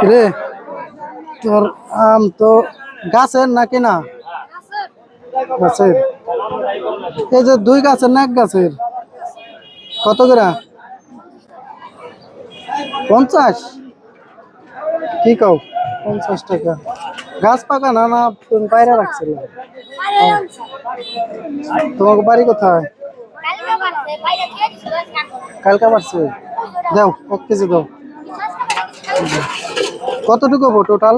রে তোর আম তো গাছের নাকি না গাছের? এই যে দুই গাছের না এক গাছের? কত করে? 50? কি কও? 50 টাকা? গাছ পাকা না না তুমি বাইরে রাখছিল? তোমার বাড়ি কোথায়? কালকা পারছে? দাও 1 কেজি দাও। কতটুকু হবো টোটাল?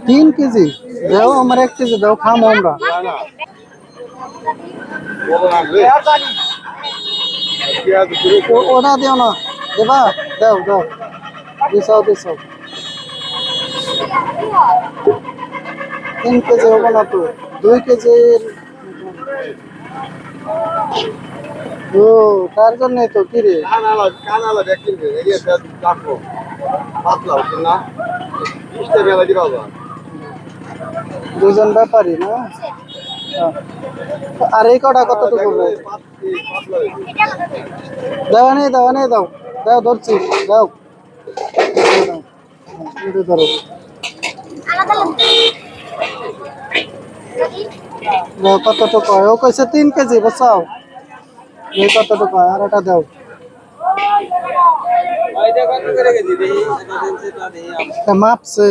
3 কেজি দাও, আমার 1 কেজি দাও, খামো আমরা। ওটা দিও না, দেবা? দাও দাও, দিছাও দিছাও। 3 কেজি হবো না তো, 2 কেজি। ও তার জন্যই তো। কি রে দুজন ব্যাপারী না? আর এই কটা কতটুকু? দাও নেই দাও নেই দাও দাও, ধরছি দাও। ধরো কতটুকু হয়? ও কইছে 3 কেজি, বসাও। এই কতটুকু হয়? আর এটা দাও। মাপছে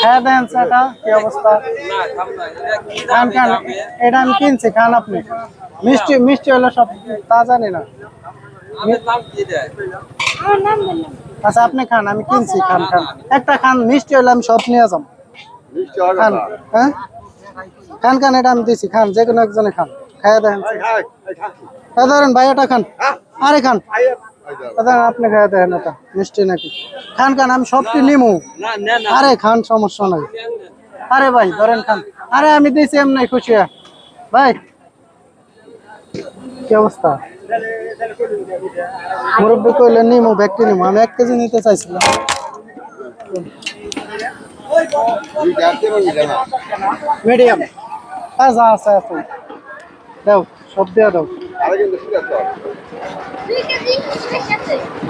খায়া দেন সেটা কি অবস্থা? খান খান, এটা আমি কিনছি, খান আপনি। মিষ্টি মিষ্টি হলো সব তাজা নেই না। আচ্ছা আপনি খান, আমি কিনছি, খান খান একটা খান। মিষ্টি হলে আমি সব নিয়ে যাম। খান, হ্যাঁ খান খান, এটা আমি দিছি, খান যে কোনো একজনে খান। খায়া দেন, ধরেন ভাই এটা খান। আরে খান, আপনি খায়া দেন, এটা মিষ্টি নাকি? খান খান, আমি সবটি নিমু। আরে খান, সমস্যা নাই। আরে ভাই ধরেন খান। আরে আমি দিছি এমনি খুশি ভাই। কি অবস্থা? মুরব্বী কইলেন নিমু, ব্যক্তি নিমু, আমি 1 কেজি নিতে চাইছিলাম। মিডিয়াম যা আছে আছে, দাও সব দিয়ে দাও।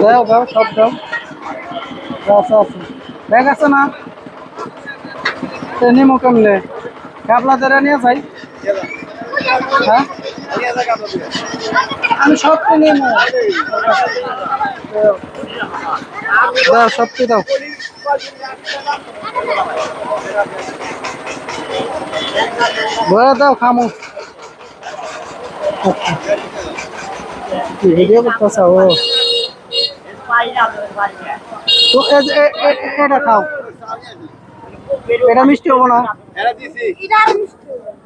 দাও দাও সব দাও, যা আছে আছে। ব্যাগ আছে না? নিমু কেমনে? কাবলা ধরে নিয়ে যাই। হ্যাঁ আমি সবটি নিমু। দাও সবটি দাও। ভরে দাও, খামু। ভিডিও করতেছ? ও তো এটা খাও, এটা মিষ্টি হবো না?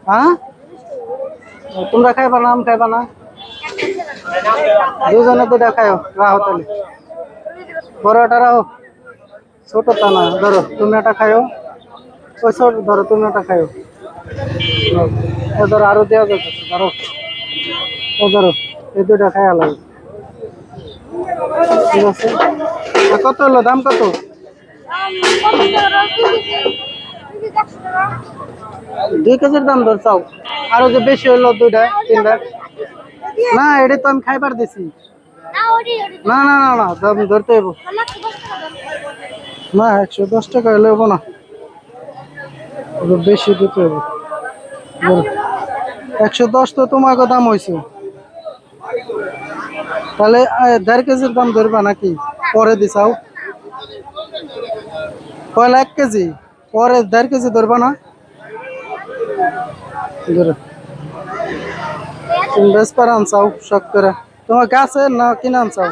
হ্যাঁ তোমরা খাইবা না, আম খাইবা না? দুজনে তো দেখায় রাহো, তাহলে বড় একটা রাহো, ছোটটা না। ধরো তুমি একটা খাইও, ওই ছোট ধরো তুমি একটা খাইও। ধরো আরো দেওয়া যাচ্ছে, ধরো ও ধরো, এই দুটা খাই আলাদা। ঠিক আছে, কত হলো? দাম কত? 2 কেজির দাম ধরছাও? আরো যে বেশি হইলো 2টা 3টা? না এটা তো আমি খাইবার দিছি। না না না না, দাম ধরতে হইব না। 110 টাকা হলে হবো না, বেশি দিতে হবে। 110 তো তোমাকে দাম হয়েছে, তাহলে 1.5 কেজির দাম ধরবা নাকি? পরে দিছাও পয়লা 1 কেজি, পরে 1.5 কেজি ধরবা না? তুমি বেসপার আনছাও শখ করে? তোমার গাছে না কিনে আনছাও?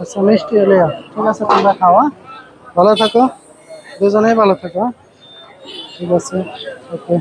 আচ্ছা মিষ্টি হলে ঠিক আছে, তোমরা খাওয়া, ভালো থাকো, দুজনেই ভালো থাকো। ঠিক আছে, ওকে।